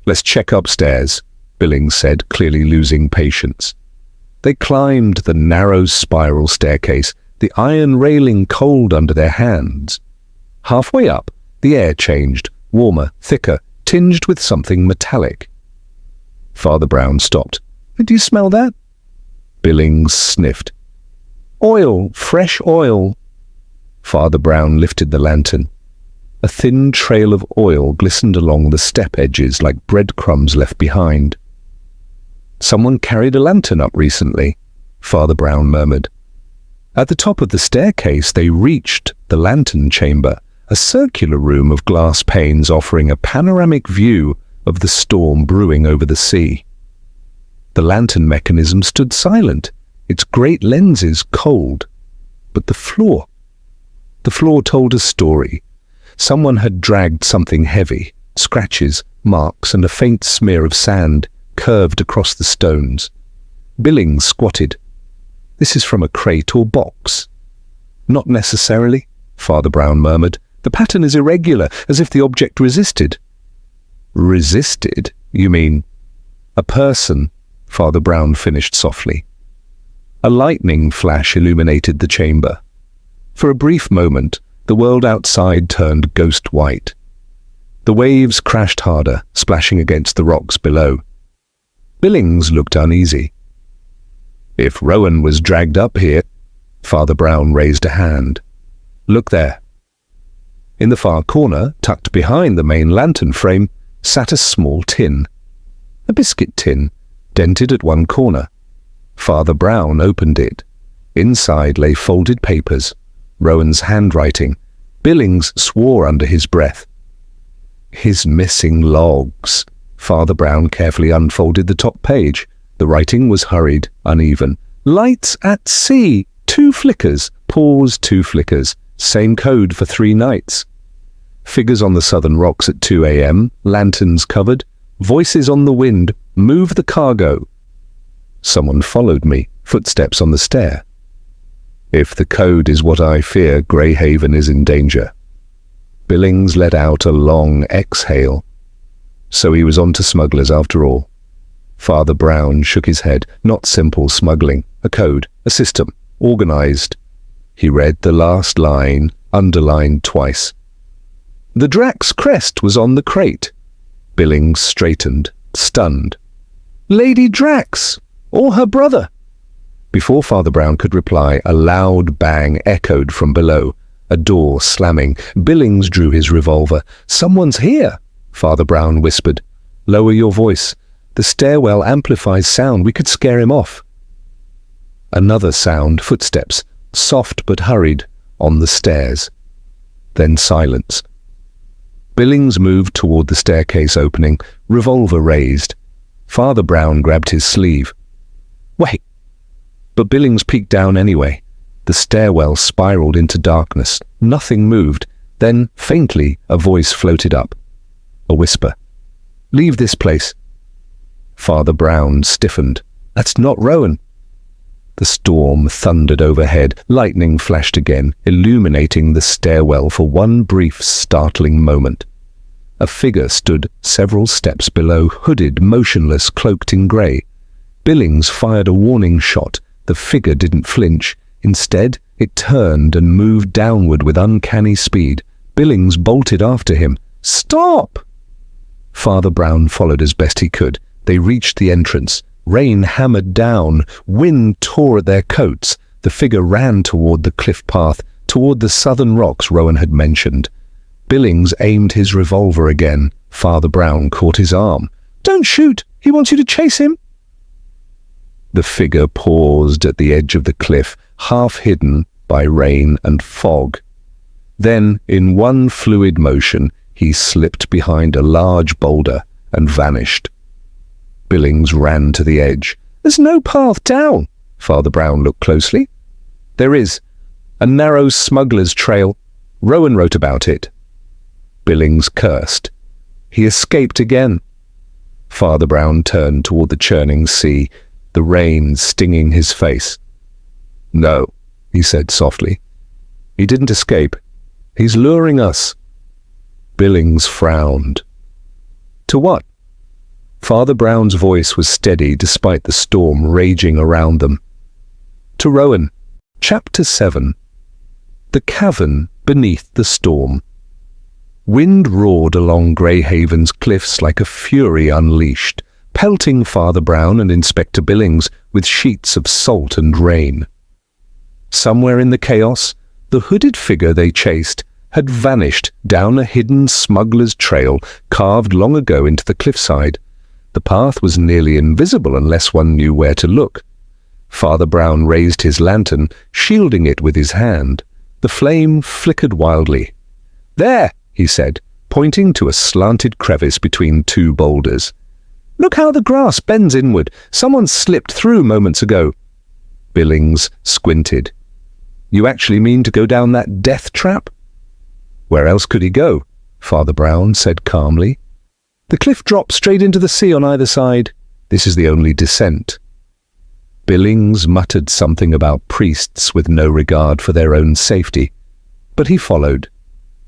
Let's check upstairs, Billings said, clearly losing patience. They climbed the narrow spiral staircase, the iron railing cold under their hands. Halfway up, the air changed, warmer, thicker, tinged with something metallic. Father Brown stopped. "Do you smell that?" Billings sniffed. "Oil, fresh oil." Father Brown lifted the lantern. A thin trail of oil glistened along the step edges like breadcrumbs left behind. "Someone carried a lantern up recently," Father Brown murmured. At the top of the staircase they reached the lantern chamber, a circular room of glass panes offering a panoramic view of the storm brewing over the sea. The lantern mechanism stood silent, its great lenses cold. But the floor told a story. Someone had dragged something heavy, scratches, marks, and a faint smear of sand curved across the stones. Billings squatted. "This is from a crate or box." "Not necessarily," Father Brown murmured. "The pattern is irregular, as if the object resisted." "Resisted, you mean?" "A person," Father Brown finished softly. A lightning flash illuminated the chamber. For a brief moment, the world outside turned ghost white. The waves crashed harder, splashing against the rocks below. Billings looked uneasy. "If Rowan was dragged up here..." Father Brown raised a hand. "Look there." In the far corner, tucked behind the main lantern frame, sat a small tin. A biscuit tin, dented at one corner. Father Brown opened it. Inside lay folded papers, Rowan's handwriting. Billings swore under his breath. His missing logs. Father Brown carefully unfolded the top page. The writing was hurried, uneven. "Lights at sea. 2 flickers. Pause, 2 flickers. Same code for 3 nights. Figures on the southern rocks at 2 a.m. Lanterns covered. Voices on the wind. Move the cargo." Someone followed me, footsteps on the stair. "If the code is what I fear, Greyhaven is in danger." Billings let out a long exhale. So he was on to smugglers after all. Father Brown shook his head. Not simple smuggling. A code, a system, organized. He read the last line, underlined twice. "The Drax crest was on the crate." Billings straightened, stunned. "Lady Drax, or her brother." Before Father Brown could reply, a loud bang echoed from below, a door slamming. Billings drew his revolver. "Someone's here," Father Brown whispered. "Lower your voice. The stairwell amplifies sound. We could scare him off." Another sound, footsteps, soft but hurried, on the stairs. Then silence. Billings moved toward the staircase opening, revolver raised. Father Brown grabbed his sleeve. "Wait!" But Billings peeked down anyway. The stairwell spiraled into darkness. Nothing moved. Then, faintly, a voice floated up. A whisper. "Leave this place." Father Brown stiffened. "That's not Rowan." The storm thundered overhead. Lightning flashed again, illuminating the stairwell for one brief, startling moment. A figure stood several steps below, hooded, motionless, cloaked in grey. Billings fired a warning shot. The figure didn't flinch. Instead, it turned and moved downward with uncanny speed. Billings bolted after him. "Stop!" Father Brown followed as best he could. They reached the entrance. Rain hammered down. Wind tore at their coats. The figure ran toward the cliff path, toward the southern rocks Rowan had mentioned. Billings aimed his revolver again. Father Brown caught his arm. "Don't shoot! He wants you to chase him!" The figure paused at the edge of the cliff, half hidden by rain and fog. Then, in one fluid motion, he slipped behind a large boulder and vanished. Billings ran to the edge. "There's no path down." Father Brown looked closely. "There is. A narrow smuggler's trail. Rowan wrote about it." Billings cursed. He escaped again. Father Brown turned toward the churning sea, the rain stinging his face. "No," he said softly. "He didn't escape. He's luring us." Billings frowned. "To what?" Father Brown's voice was steady despite the storm raging around them. To Rowan, Chapter 7. The Cavern Beneath the Storm. Wind roared along Greyhaven's cliffs like a fury unleashed, pelting Father Brown and Inspector Billings with sheets of salt and rain. Somewhere in the chaos, the hooded figure they chased had vanished down a hidden smuggler's trail carved long ago into the cliffside. The path was nearly invisible unless one knew where to look. Father Brown raised his lantern, shielding it with his hand. The flame flickered wildly. "There," he said, pointing to a slanted crevice between two boulders. "Look how the grass bends inward. Someone slipped through moments ago." Billings squinted. "You actually mean to go down that death trap?" "Where else could he go?" Father Brown said calmly. "The cliff drops straight into the sea on either side. This is the only descent." Billings muttered something about priests with no regard for their own safety, but he followed.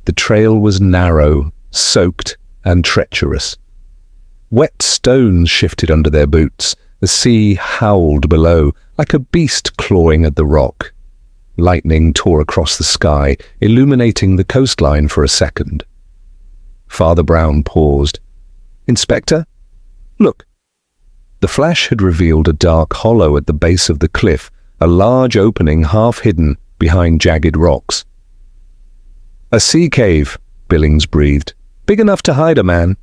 The trail was narrow, soaked, and treacherous. Wet stones shifted under their boots. The sea howled below, like a beast clawing at the rock. Lightning tore across the sky, illuminating the coastline for a second. Father Brown paused. "Inspector, look." The flash had revealed a dark hollow at the base of the cliff, a large opening half hidden behind jagged rocks. "A sea cave," Billings breathed. "Big enough to hide a man."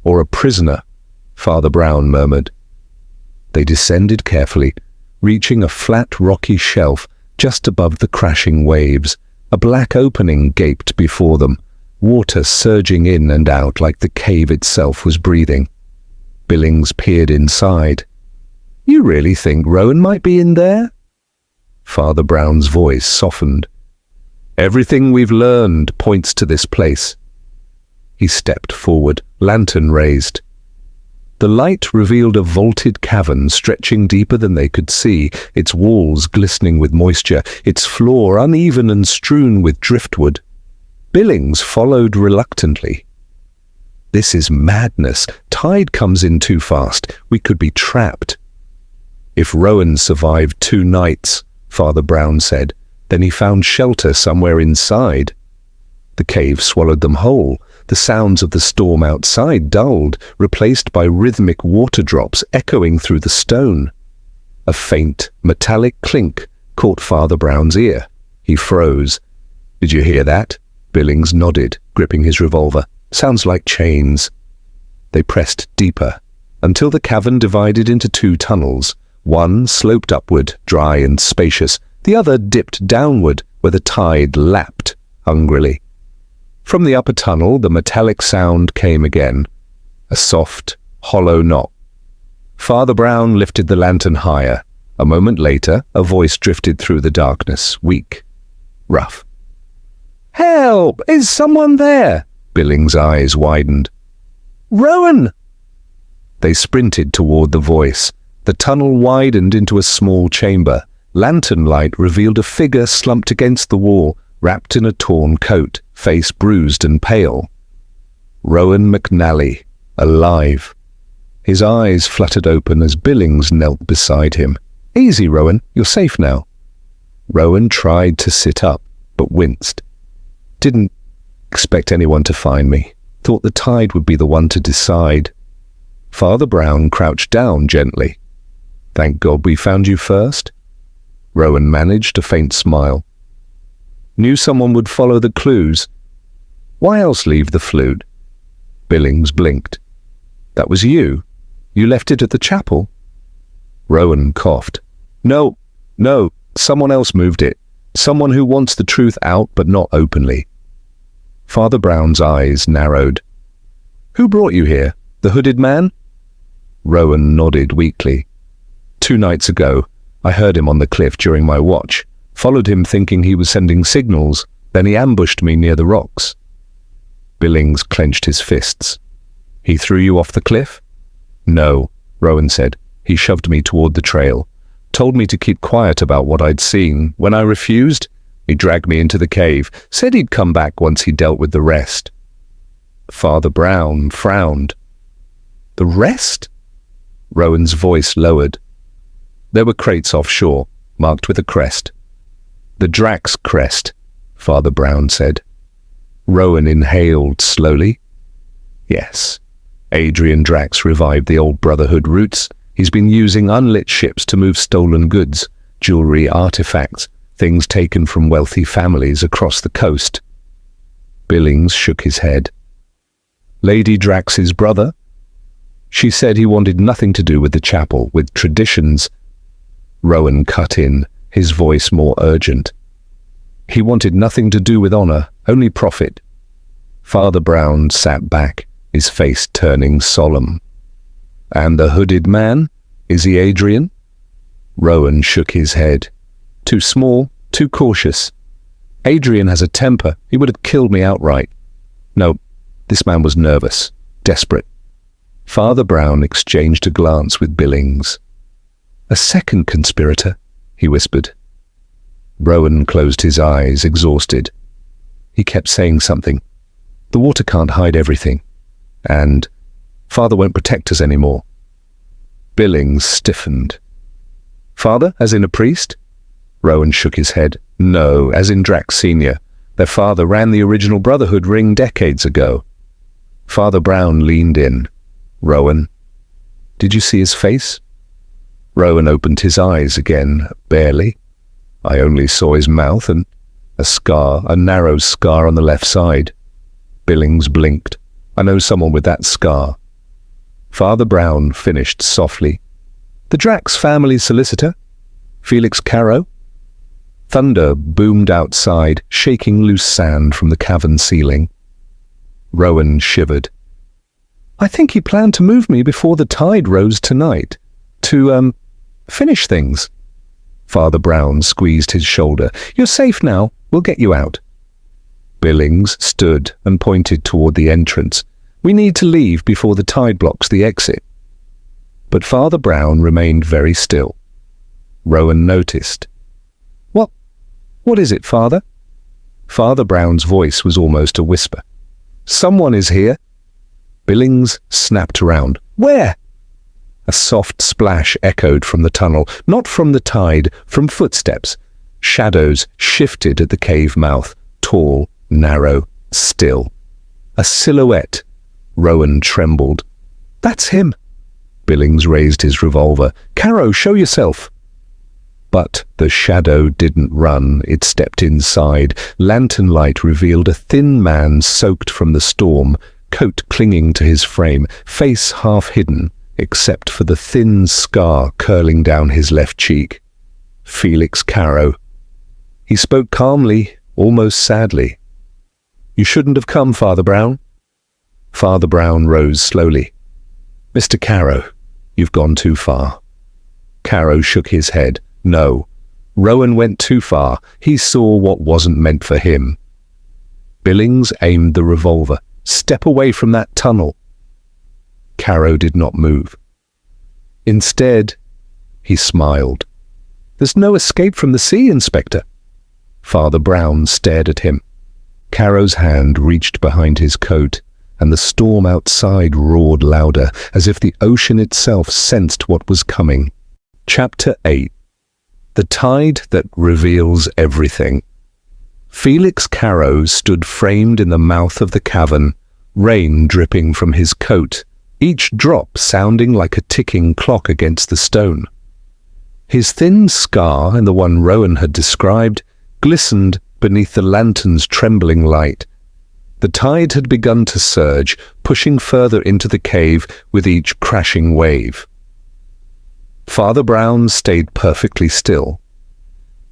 "Or a prisoner," Father Brown murmured. They descended carefully, reaching a flat rocky shelf just above the crashing waves. A black opening gaped before them, water surging in and out like the cave itself was breathing. Billings peered inside. "You really think Rowan might be in there?" Father Brown's voice softened. "Everything we've learned points to this place." He stepped forward, lantern raised. The light revealed a vaulted cavern stretching deeper than they could see, its walls glistening with moisture, its floor uneven and strewn with driftwood. Billings followed reluctantly. "This is madness. Tide comes in too fast. We could be trapped." "If Rowan survived 2 nights," Father Brown said, "then he found shelter somewhere inside." The cave swallowed them whole. The sounds of the storm outside dulled, replaced by rhythmic water drops echoing through the stone. A faint, metallic clink caught Father Brown's ear. He froze. "Did you hear that?" Billings nodded, gripping his revolver. "Sounds like chains." They pressed deeper, until the cavern divided into 2 tunnels. One sloped upward, dry and spacious. The other dipped downward, where the tide lapped hungrily. From the upper tunnel, the metallic sound came again. A soft, hollow knock. Father Brown lifted the lantern higher. A moment later, a voice drifted through the darkness, weak, rough. "Help! Is someone there?" Billings' eyes widened. "Rowan!" They sprinted toward the voice. The tunnel widened into a small chamber. Lantern light revealed a figure slumped against the wall, wrapped in a torn coat, face bruised and pale. Rowan McNally, alive. His eyes fluttered open as Billings knelt beside him. "Easy, Rowan, you're safe now." Rowan tried to sit up, but winced. "Didn't expect anyone to find me. Thought the tide would be the one to decide." Father Brown crouched down gently. "Thank God we found you first." Rowan managed a faint smile. "Knew someone would follow the clues. Why else leave the flute?" Billings blinked. "That was you? You left it at the chapel?" Rowan coughed. No, someone else moved it. Someone who wants the truth out, but not openly." Father Brown's eyes narrowed. "Who brought you here? The hooded man?" Rowan nodded weakly. 2 nights ago, I heard him on the cliff during my watch. Followed him thinking he was sending signals, then he ambushed me near the rocks." Billings clenched his fists. "He threw you off the cliff?" "No," Rowan said. "He shoved me toward the trail. Told me to keep quiet about what I'd seen. When I refused, he dragged me into the cave. Said he'd come back once he dealt with the rest." Father Brown frowned. The rest? Rowan's voice lowered. There were crates offshore, marked with a crest. The Drax crest, Father Brown said. Rowan inhaled slowly. Yes, Adrian Drax revived the old Brotherhood routes. He's been using unlit ships to move stolen goods, jewelry, artifacts, things taken from wealthy families across the coast. Billings shook his head. Lady Drax's brother? She said he wanted nothing to do with the chapel, with traditions. Rowan cut in, his voice more urgent. He wanted nothing to do with honor, only profit. Father Brown sat back, his face turning solemn. And the hooded man? Is he Adrian? Rowan shook his head. Too small, too cautious. Adrian has a temper. He would have killed me outright. No, this man was nervous, desperate. Father Brown exchanged a glance with Billings. A second conspirator, he whispered. Rowan closed his eyes, exhausted. He kept saying something. The water can't hide everything. And Father won't protect us anymore. Billings stiffened. Father, as in a priest? Rowan shook his head. No, as in Drax Sr. Their father ran the original Brotherhood ring decades ago. Father Brown leaned in. Rowan, did you see his face? Rowan opened his eyes again, barely. I only saw his mouth and a scar, a narrow scar on the left side. Billings blinked. I know someone with that scar. Father Brown finished softly. The Drax family solicitor? Felix Caro? Thunder boomed outside, shaking loose sand from the cavern ceiling. Rowan shivered. I think he planned to move me before the tide rose tonight. To, finish things. Father Brown squeezed his shoulder. You're safe now. We'll get you out. Billings stood and pointed toward the entrance. We need to leave before the tide blocks the exit. But Father Brown remained very still. Rowan noticed. What is it, Father? Father Brown's voice was almost a whisper. Someone is here. Billings snapped around. Where? A soft splash echoed from the tunnel, not from the tide, from footsteps. Shadows shifted at the cave mouth, tall, narrow, still. A silhouette. Rowan trembled. That's him. Billings raised his revolver. Caro, show yourself. But the shadow didn't run, it stepped inside. Lantern light revealed a thin man soaked from the storm, coat clinging to his frame, face half hidden, except for the thin scar curling down his left cheek. Felix Caro. He spoke calmly, almost sadly. You shouldn't have come, Father Brown. Father Brown rose slowly. Mr. Caro, you've gone too far. Caro shook his head. No, Rowan went too far. He saw what wasn't meant for him. Billings aimed the revolver. Step away from that tunnel. Caro did not move. Instead, he smiled. There's no escape from the sea, Inspector. Father Brown stared at him. Caro's hand reached behind his coat, and the storm outside roared louder, as if the ocean itself sensed what was coming. Chapter 8. The tide that reveals everything. Felix Caro stood framed in the mouth of the cavern, rain dripping from his coat, each drop sounding like a ticking clock against the stone. His thin scar, and the one Rowan had described, glistened beneath the lantern's trembling light. The tide had begun to surge, pushing further into the cave with each crashing wave. Father Brown stayed perfectly still.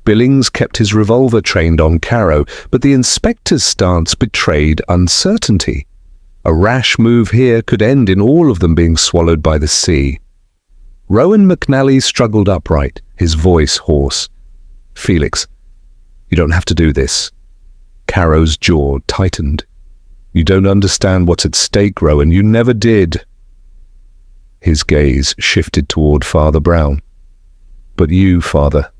Billings kept his revolver trained on Caro, but the inspector's stance betrayed uncertainty. A rash move here could end in all of them being swallowed by the sea. Rowan McNally struggled upright, his voice hoarse. Felix, you don't have to do this. Caro's jaw tightened. You don't understand what's at stake, Rowan. You never did. His gaze shifted toward Father Brown. But you, Father,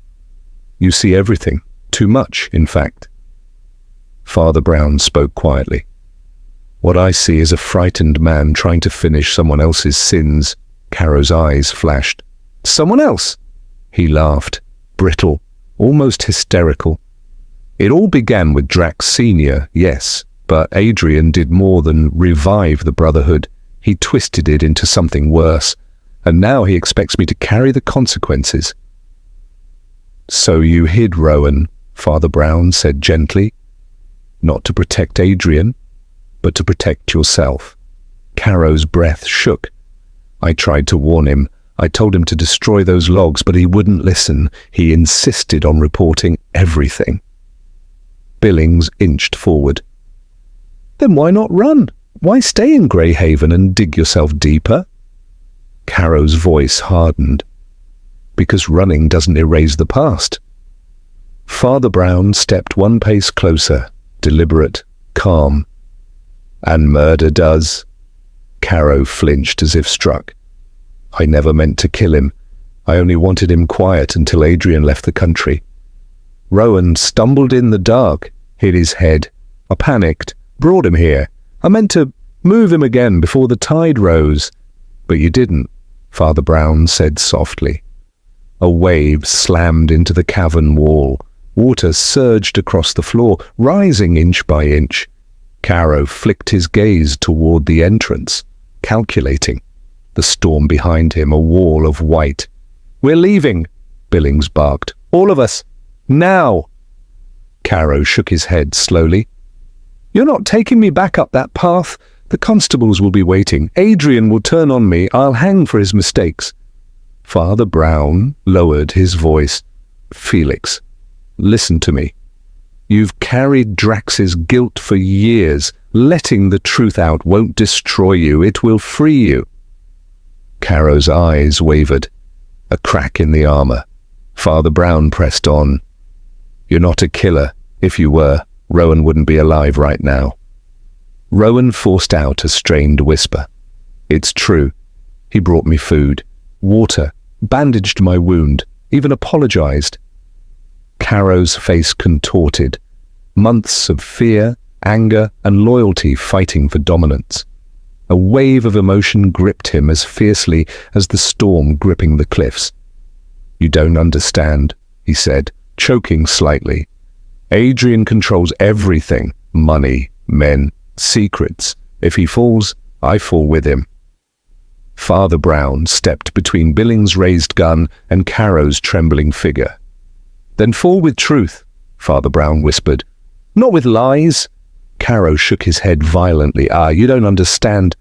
you see everything. Too much, in fact. Father Brown spoke quietly. What I see is a frightened man trying to finish someone else's sins. Caro's eyes flashed. Someone else? He laughed, brittle, almost hysterical. It all began with Drax Sr., yes, but Adrian did more than revive the Brotherhood. He twisted it into something worse, and now he expects me to carry the consequences. So you hid Rowan, Father Brown said gently. Not to protect Adrian, but to protect yourself. Caro's breath shook. I tried to warn him. I told him to destroy those logs, but he wouldn't listen. He insisted on reporting everything. Billings inched forward. Then why not run? Why stay in Greyhaven and dig yourself deeper? Caro's voice hardened. Because running doesn't erase the past. Father Brown stepped one pace closer, deliberate, calm. And murder does. Caro flinched as if struck. I never meant to kill him. I only wanted him quiet until Adrian left the country. Rowan stumbled in the dark, hit his head. I panicked, brought him here. I meant to move him again before the tide rose. But you didn't, Father Brown said softly. A wave slammed into the cavern wall. Water surged across the floor, rising inch by inch. Caro flicked his gaze toward the entrance, calculating. The storm behind him, a wall of white. We're leaving, Billings barked. All of us. Now. Caro shook his head slowly. You're not taking me back up that path. The constables will be waiting. Adrian will turn on me. I'll hang for his mistakes. Father Brown lowered his voice. Felix, listen to me. You've carried Drax's guilt for years. Letting the truth out won't destroy you. It will free you. Caro's eyes wavered. A crack in the armor. Father Brown pressed on. You're not a killer. If you were, Rowan wouldn't be alive right now. Rowan forced out a strained whisper. It's true. He brought me food, water, bandaged my wound, even apologized. Caro's face contorted. Months of fear, anger, and loyalty fighting for dominance. A wave of emotion gripped him as fiercely as the storm gripping the cliffs. You don't understand, he said, choking slightly. Adrian controls everything. Money, men, secrets. If he falls, I fall with him. Father Brown stepped between Billings' raised gun and Caro's trembling figure. Then fall with truth, Father Brown whispered. Not with lies. Caro shook his head violently. You don't understand.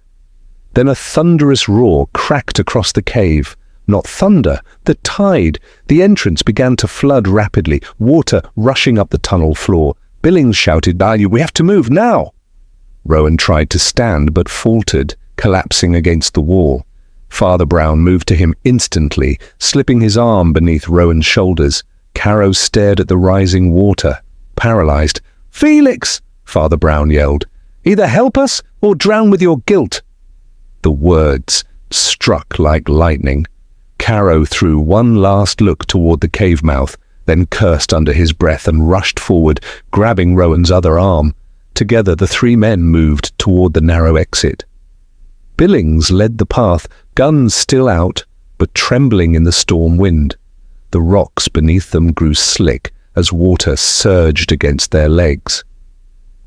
Then a thunderous roar cracked across the cave. Not thunder, the tide. The entrance began to flood rapidly, water rushing up the tunnel floor. Billings shouted, we have to move now. Rowan tried to stand but faltered, collapsing against the wall. Father Brown moved to him instantly, slipping his arm beneath Rowan's shoulders. Caro stared at the rising water, paralyzed. Felix, Father Brown yelled. Either help us or drown with your guilt. The words struck like lightning. Caro threw one last look toward the cave mouth, then cursed under his breath and rushed forward, grabbing Rowan's other arm. Together the three men moved toward the narrow exit. Billings led the path, guns still out, but trembling in the storm wind. The rocks beneath them grew slick as water surged against their legs.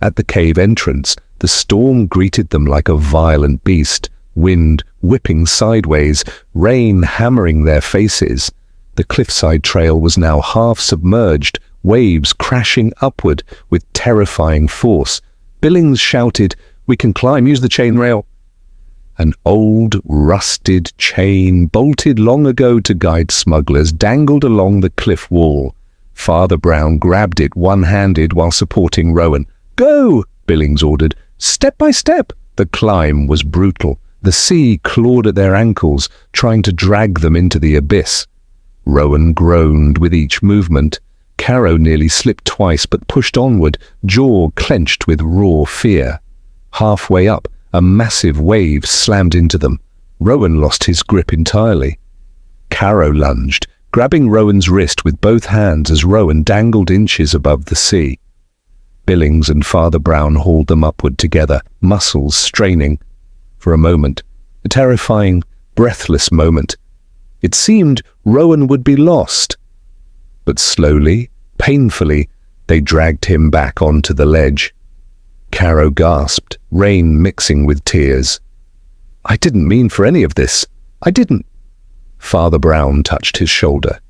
At the cave entrance, the storm greeted them like a violent beast, wind whipping sideways, rain hammering their faces. The cliffside trail was now half submerged, waves crashing upward with terrifying force. Billings shouted, "We can climb, use the chain rail." An old, rusted chain, bolted long ago to guide smugglers, dangled along the cliff wall. Father Brown grabbed it one-handed while supporting Rowan. "Go!" Billings ordered. "Step by step." The climb was brutal. The sea clawed at their ankles, trying to drag them into the abyss. Rowan groaned with each movement. Caro nearly slipped twice but pushed onward, jaw clenched with raw fear. Halfway up, a massive wave slammed into them. Rowan lost his grip entirely. Caro lunged, grabbing Rowan's wrist with both hands as Rowan dangled inches above the sea. Billings and Father Brown hauled them upward together, muscles straining. For a moment, a terrifying, breathless moment, it seemed Rowan would be lost. But slowly, painfully, they dragged him back onto the ledge. Caro gasped, rain mixing with tears. "I didn't mean for any of this. I didn't." Father Brown touched his shoulder.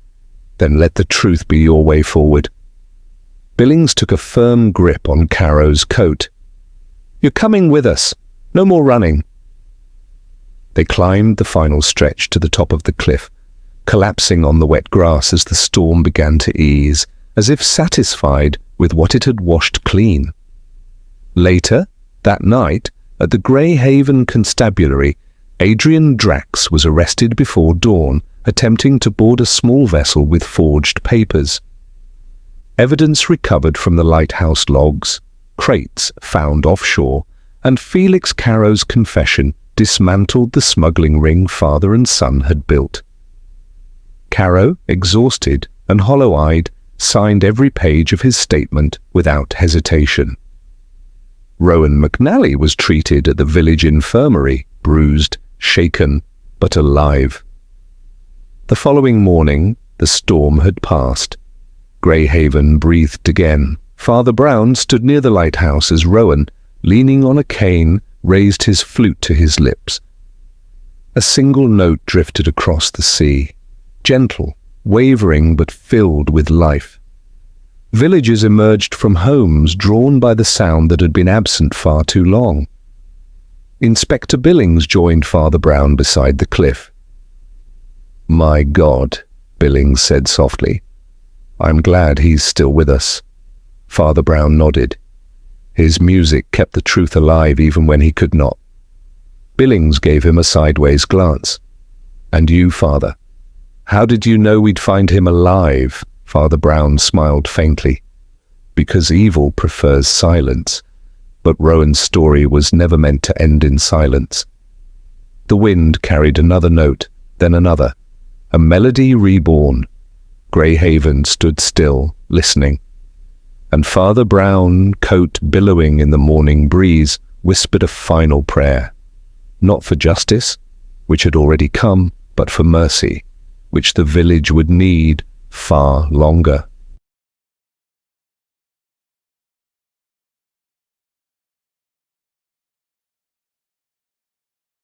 "Then let the truth be your way forward." Billings took a firm grip on Caro's coat. "You're coming with us. No more running." They climbed the final stretch to the top of the cliff, collapsing on the wet grass as the storm began to ease, as if satisfied with what it had washed clean. Later, that night, at the Greyhaven Constabulary, Adrian Drax was arrested before dawn, attempting to board a small vessel with forged papers. Evidence recovered from the lighthouse logs, crates found offshore, and Felix Caro's confession dismantled the smuggling ring father and son had built. Caro, exhausted and hollow-eyed, signed every page of his statement without hesitation. Rowan McNally was treated at the village infirmary, bruised, shaken, but alive. The following morning, the storm had passed. Greyhaven breathed again. Father Brown stood near the lighthouse as Rowan, leaning on a cane, raised his flute to his lips. A single note drifted across the sea, gentle, wavering but filled with life. Villagers emerged from homes drawn by the sound that had been absent far too long. Inspector Billings joined Father Brown beside the cliff. "My God," Billings said softly. "I'm glad he's still with us." Father Brown nodded. His music kept the truth alive even when he could not. Billings gave him a sideways glance. "And you, Father? How did you know we'd find him alive?" Father Brown smiled faintly. "Because evil prefers silence, but Rowan's story was never meant to end in silence." The wind carried another note, then another, a melody reborn. Greyhaven stood still, listening. And Father Brown, coat billowing in the morning breeze, whispered a final prayer. Not for justice, which had already come, but for mercy, which the village would need far longer.